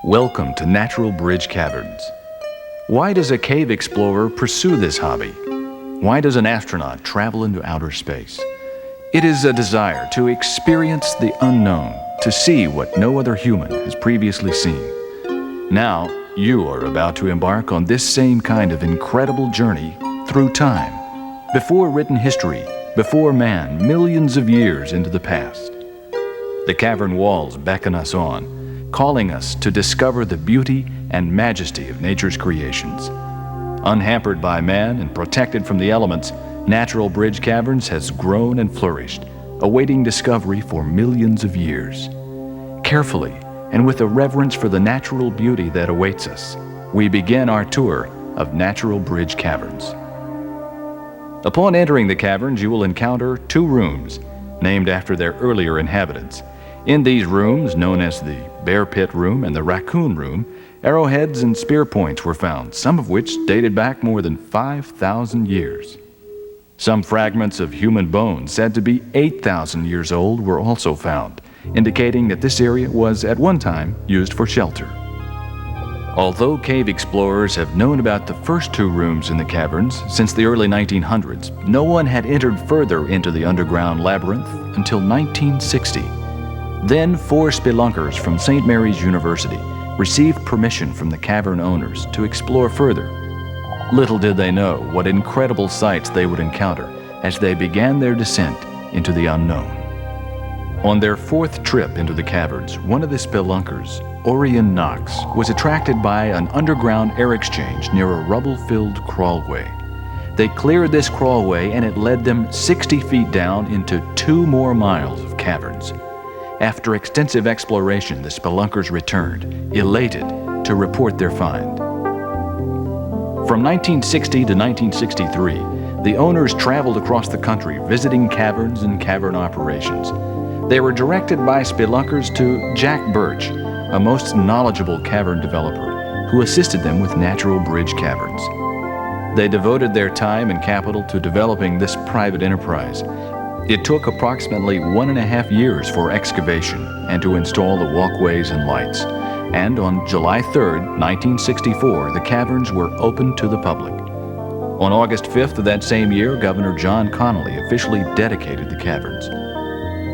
Welcome to Natural Bridge Caverns. Why does a cave explorer pursue this hobby? Why does an astronaut travel into outer space? It is a desire to experience the unknown, to see what no other human has previously seen. Now, you are about to embark on this same kind of incredible journey through time, before written history, before man, millions of years into the past. The cavern walls beckon us on, calling us to discover the beauty and majesty of nature's creations. Unhampered by man and protected from the elements, Natural Bridge Caverns has grown and flourished, awaiting discovery for millions of years. Carefully, and with a reverence for the natural beauty that awaits us, we begin our tour of Natural Bridge Caverns. Upon entering the caverns, you will encounter two rooms, named after their earlier inhabitants. In these rooms, known as the Bear Pit Room and the Raccoon Room, arrowheads and spear points were found, some of which dated back more than 5,000 years. Some fragments of human bones, said to be 8,000 years old, were also found, indicating that this area was at one time used for shelter. Although cave explorers have known about the first two rooms in the caverns since the early 1900s, no one had entered further into the underground labyrinth until 1960. Then 4 spelunkers from St. Mary's University received permission from the cavern owners to explore further. Little did they know what incredible sights they would encounter as they began their descent into the unknown. On their 4th trip into the caverns, one of the spelunkers, Orion Knox, was attracted by an underground air exchange near a rubble-filled crawlway. They cleared this crawlway and it led them 60 feet down into 2 more miles of caverns. After extensive exploration, the spelunkers returned, elated, to report their find. From 1960 to 1963, the owners traveled across the country visiting caverns and cavern operations. They were directed by spelunkers to Jack Birch, a most knowledgeable cavern developer, who assisted them with Natural Bridge Caverns. They devoted their time and capital to developing this private enterprise. It took approximately 1.5 years for excavation and to install the walkways and lights. And on July 3, 1964, the caverns were opened to the public. On August 5th of that same year, Governor John Connally officially dedicated the caverns.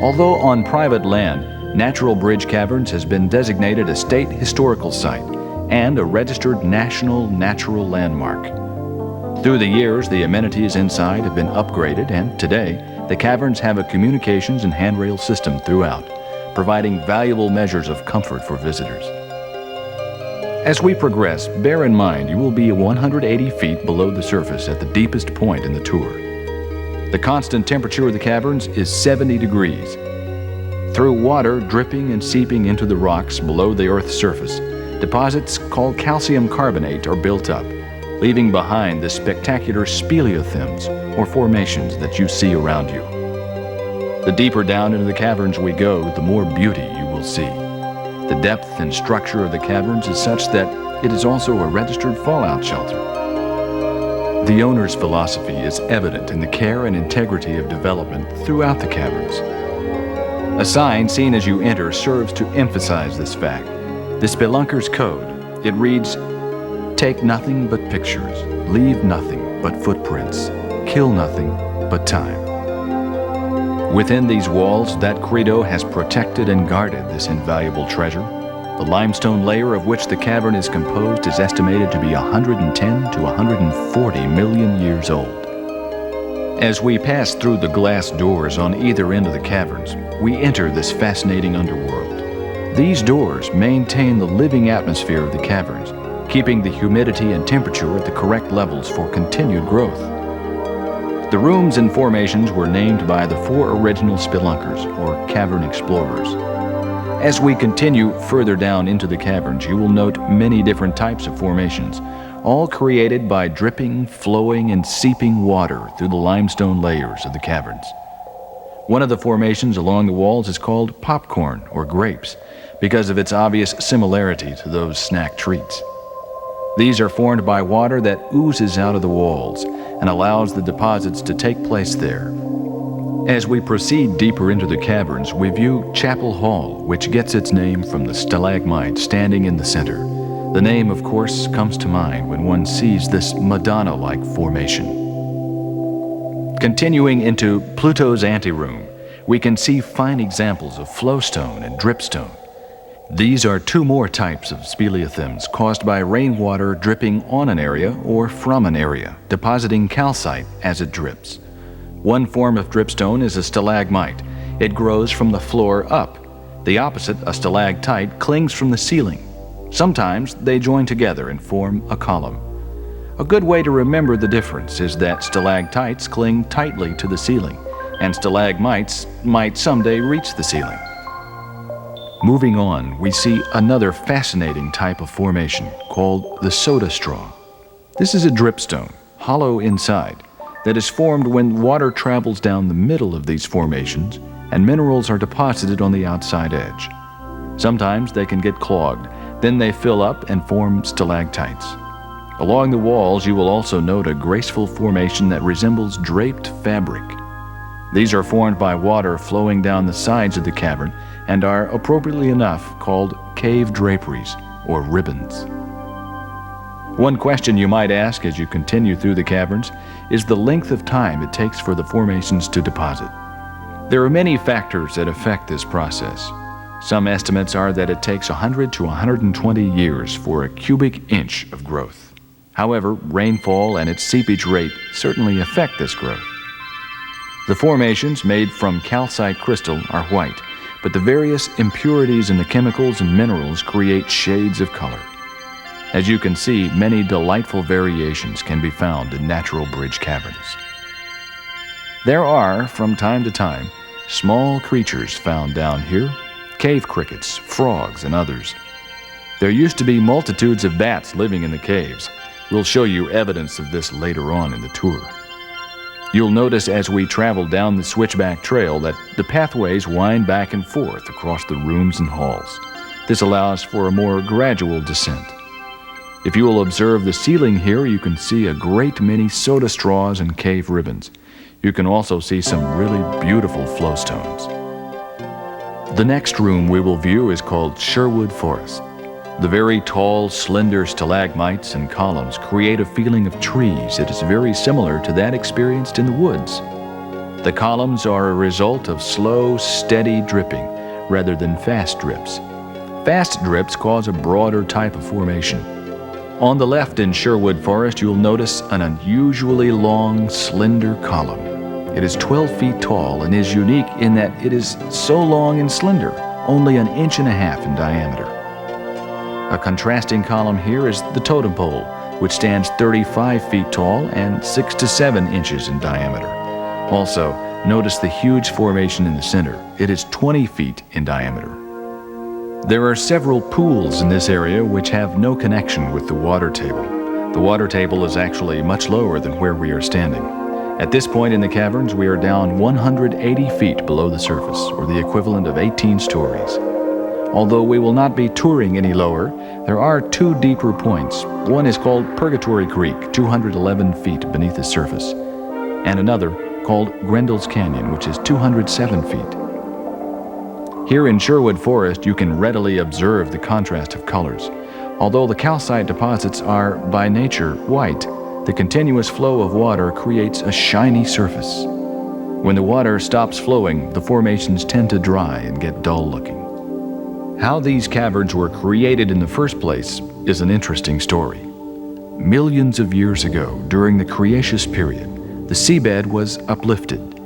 Although on private land, Natural Bridge Caverns has been designated a state historical site and a registered national natural landmark. Through the years, the amenities inside have been upgraded, and today, the caverns have a communications and handrail system throughout, providing valuable measures of comfort for visitors. As we progress, bear in mind you will be 180 feet below the surface at the deepest point in the tour. The constant temperature of the caverns is 70 degrees. Through water dripping and seeping into the rocks below the Earth's surface, deposits called calcium carbonate are built up, leaving behind the spectacular speleothems, or formations that you see around you. The deeper down into the caverns we go, the more beauty you will see. The depth and structure of the caverns is such that it is also a registered fallout shelter. The owner's philosophy is evident in the care and integrity of development throughout the caverns. A sign seen as you enter serves to emphasize this fact. The Spelunker's Code. It reads, "Take nothing but pictures, leave nothing but footprints, kill nothing but time." Within these walls, that credo has protected and guarded this invaluable treasure. The limestone layer of which the cavern is composed is estimated to be 110 to 140 million years old. As we pass through the glass doors on either end of the caverns, we enter this fascinating underworld. These doors maintain the living atmosphere of the caverns, keeping the humidity and temperature at the correct levels for continued growth. The rooms and formations were named by the 4 original spelunkers, or cavern explorers. As we continue further down into the caverns, you will note many different types of formations, all created by dripping, flowing, and seeping water through the limestone layers of the caverns. One of the formations along the walls is called popcorn, or grapes, because of its obvious similarity to those snack treats. These are formed by water that oozes out of the walls and allows the deposits to take place there. As we proceed deeper into the caverns, we view Chapel Hall, which gets its name from the stalagmite standing in the center. The name, of course, comes to mind when one sees this Madonna-like formation. Continuing into Pluto's anteroom, we can see fine examples of flowstone and dripstone. These are two more types of speleothems caused by rainwater dripping on an area or from an area, depositing calcite as it drips. One form of dripstone is a stalagmite. It grows from the floor up. The opposite, a stalactite, clings from the ceiling. Sometimes they join together and form a column. A good way to remember the difference is that stalactites cling tightly to the ceiling, and stalagmites might someday reach the ceiling. Moving on, we see another fascinating type of formation called the soda straw. This is a dripstone, hollow inside, that is formed when water travels down the middle of these formations and minerals are deposited on the outside edge. Sometimes they can get clogged, then they fill up and form stalactites. Along the walls, you will also note a graceful formation that resembles draped fabric. These are formed by water flowing down the sides of the cavern and are, appropriately enough, called cave draperies or ribbons. One question you might ask as you continue through the caverns is the length of time it takes for the formations to deposit. There are many factors that affect this process. Some estimates are that it takes 100 to 120 years for a cubic inch of growth. However, rainfall and its seepage rate certainly affect this growth. The formations made from calcite crystal are white, but the various impurities in the chemicals and minerals create shades of color. As you can see, many delightful variations can be found in natural bridge caverns. There are, from time to time, small creatures found down here, cave crickets, frogs, and others. There used to be multitudes of bats living in the caves. We'll show you evidence of this later on in the tour. You'll notice as we travel down the switchback trail that the pathways wind back and forth across the rooms and halls. This allows for a more gradual descent. If you will observe the ceiling here, you can see a great many soda straws and cave ribbons. You can also see some really beautiful flowstones. The next room we will view is called Sherwood Forest. The very tall, slender stalagmites and columns create a feeling of trees that is very similar to that experienced in the woods. The columns are a result of slow, steady dripping rather than fast drips. Fast drips cause a broader type of formation. On the left in Sherwood Forest, you'll notice an unusually long, slender column. It is 12 feet tall and is unique in that it is so long and slender, only 1.5 inches in diameter. A contrasting column here is the totem pole, which stands 35 feet tall and 6 to 7 inches in diameter. Also, notice the huge formation in the center. It is 20 feet in diameter. There are several pools in this area which have no connection with the water table. The water table is actually much lower than where we are standing. At this point in the caverns, we are down 180 feet below the surface, or the equivalent of 18 stories. Although we will not be touring any lower, there are two deeper points. One is called Purgatory Creek, 211 feet beneath the surface, and another called Grendel's Canyon, which is 207 feet. Here in Sherwood Forest, you can readily observe the contrast of colors. Although the calcite deposits are, by nature, white, the continuous flow of water creates a shiny surface. When the water stops flowing, the formations tend to dry and get dull-looking. How these caverns were created in the first place is an interesting story. Millions of years ago, during the Cretaceous period, the seabed was uplifted.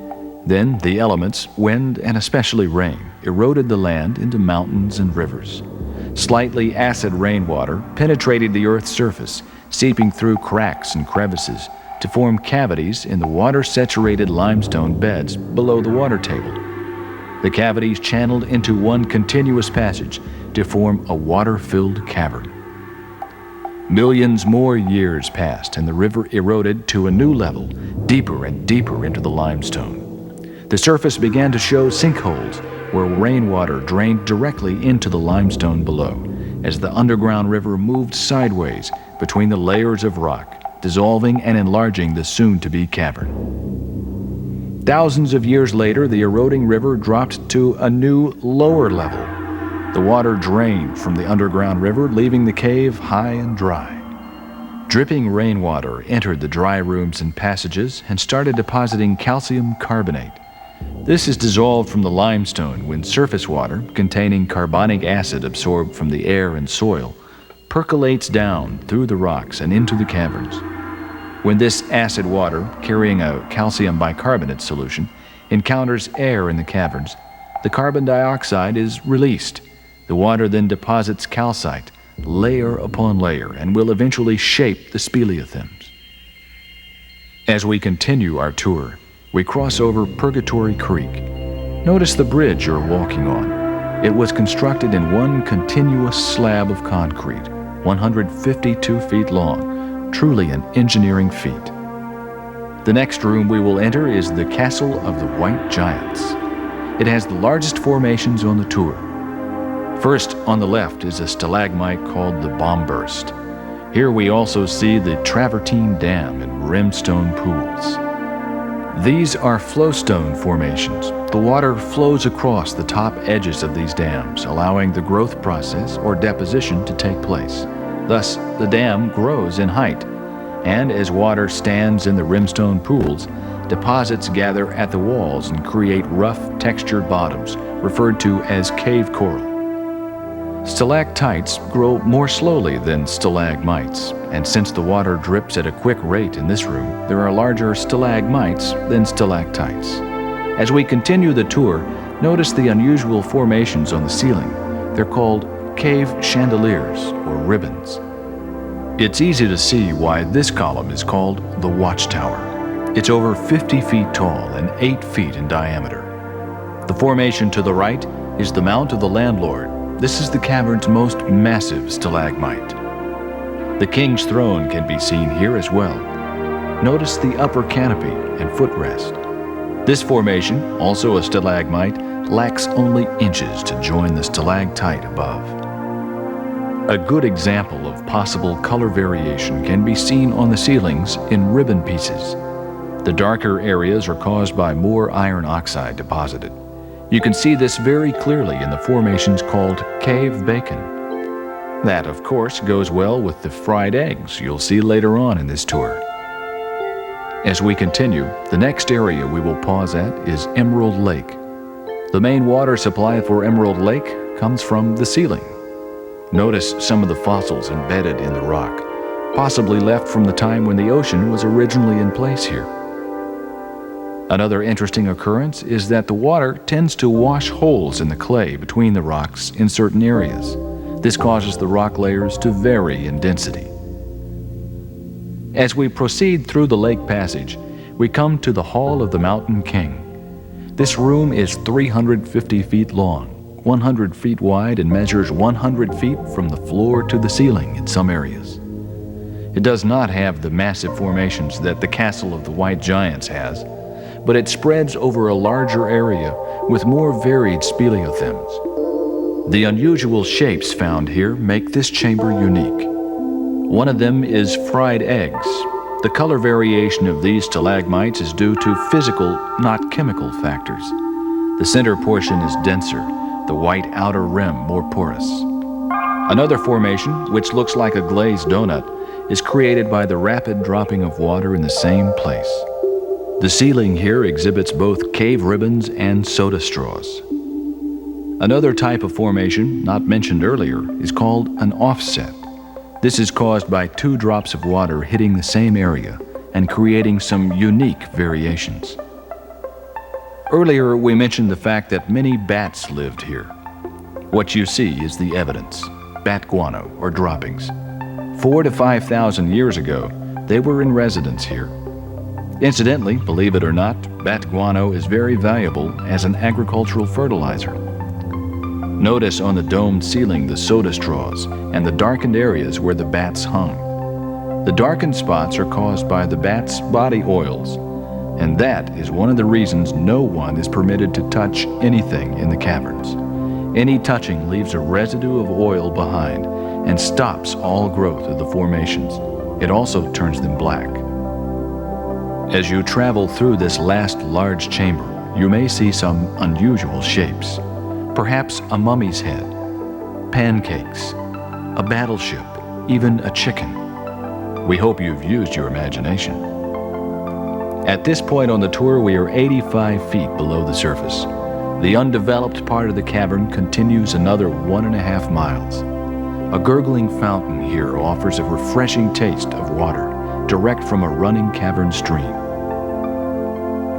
Then the elements, wind and especially rain, eroded the land into mountains and rivers. Slightly acid rainwater penetrated the Earth's surface, seeping through cracks and crevices to form cavities in the water-saturated limestone beds below the water table. The cavities channeled into one continuous passage to form a water-filled cavern. Millions more years passed and the river eroded to a new level, deeper and deeper into the limestone. The surface began to show sinkholes where rainwater drained directly into the limestone below as the underground river moved sideways between the layers of rock, dissolving and enlarging the soon-to-be cavern. Thousands of years later, the eroding river dropped to a new, lower level. The water drained from the underground river, leaving the cave high and dry. Dripping rainwater entered the dry rooms and passages and started depositing calcium carbonate. This is dissolved from the limestone when surface water, containing carbonic acid absorbed from the air and soil, percolates down through the rocks and into the caverns. When this acid water, carrying a calcium bicarbonate solution, encounters air in the caverns, the carbon dioxide is released. The water then deposits calcite, layer upon layer, and will eventually shape the speleothems. As we continue our tour, we cross over Purgatory Creek. Notice the bridge you're walking on. It was constructed in one continuous slab of concrete, 152 feet long, truly an engineering feat. The next room we will enter is the Castle of the White Giants. It has the largest formations on the tour. First, on the left is a stalagmite called the Bombburst. Here we also see the Travertine Dam and rimstone pools. These are flowstone formations. The water flows across the top edges of these dams, allowing the growth process or deposition to take place. Thus, the dam grows in height, and as water stands in the rimstone pools, deposits gather at the walls and create rough, textured bottoms, referred to as cave coral. Stalactites grow more slowly than stalagmites, and since the water drips at a quick rate in this room, there are larger stalagmites than stalactites. As we continue the tour, notice the unusual formations on the ceiling. They're called cave chandeliers or ribbons. It's easy to see why this column is called the Watchtower. It's over 50 feet tall and 8 feet in diameter. The formation to the right is the Mount of the Landlord. This is the cavern's most massive stalagmite. The king's throne can be seen here as well. Notice the upper canopy and footrest. This formation, also a stalagmite, lacks only inches to join the stalactite above. A good example of possible color variation can be seen on the ceilings in ribbon pieces. The darker areas are caused by more iron oxide deposited. You can see this very clearly in the formations called cave bacon. That, of course, goes well with the fried eggs you'll see later on in this tour. As we continue, the next area we will pause at is Emerald Lake. The main water supply for Emerald Lake comes from the ceiling. Notice some of the fossils embedded in the rock, possibly left from the time when the ocean was originally in place here. Another interesting occurrence is that the water tends to wash holes in the clay between the rocks in certain areas. This causes the rock layers to vary in density. As we proceed through the lake passage, we come to the Hall of the Mountain King. This room is 350 feet long, 100 feet wide, and measures 100 feet from the floor to the ceiling in some areas. It does not have the massive formations that the Castle of the White Giants has, but it spreads over a larger area with more varied speleothems. The unusual shapes found here make this chamber unique. One of them is fried eggs. The color variation of these stalagmites is due to physical, not chemical factors. The center portion is denser, the white outer rim more porous. Another formation, which looks like a glazed donut, is created by the rapid dropping of water in the same place. The ceiling here exhibits both cave ribbons and soda straws. Another type of formation, not mentioned earlier, is called an offset. This is caused by 2 drops of water hitting the same area and creating some unique variations. Earlier, we mentioned the fact that many bats lived here. What you see is the evidence, bat guano or droppings. 4,000 to 5,000 years ago, they were in residence here. Incidentally, believe it or not, bat guano is very valuable as an agricultural fertilizer. Notice on the domed ceiling the soda straws and the darkened areas where the bats hung. The darkened spots are caused by the bats' body oils, and that is one of the reasons no one is permitted to touch anything in the caverns. Any touching leaves a residue of oil behind and stops all growth of the formations. It also turns them black. As you travel through this last large chamber, you may see some unusual shapes. Perhaps a mummy's head, pancakes, a battleship, even a chicken. We hope you've used your imagination. At this point on the tour, we are 85 feet below the surface. The undeveloped part of the cavern continues another 1.5 miles. A gurgling fountain here offers a refreshing taste of water, direct from a running cavern stream.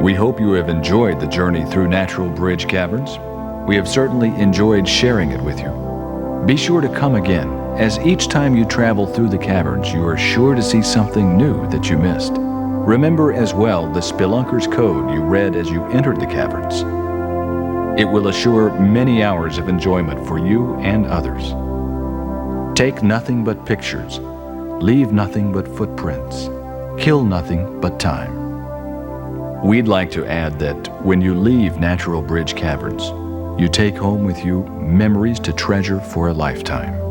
We hope you have enjoyed the journey through Natural Bridge Caverns. We have certainly enjoyed sharing it with you. Be sure to come again, as each time you travel through the caverns, you are sure to see something new that you missed. Remember as well the Spelunker's Code you read as you entered the caverns. It will assure many hours of enjoyment for you and others. Take nothing but pictures, leave nothing but footprints, kill nothing but time. We'd like to add that when you leave Natural Bridge Caverns, you take home with you memories to treasure for a lifetime.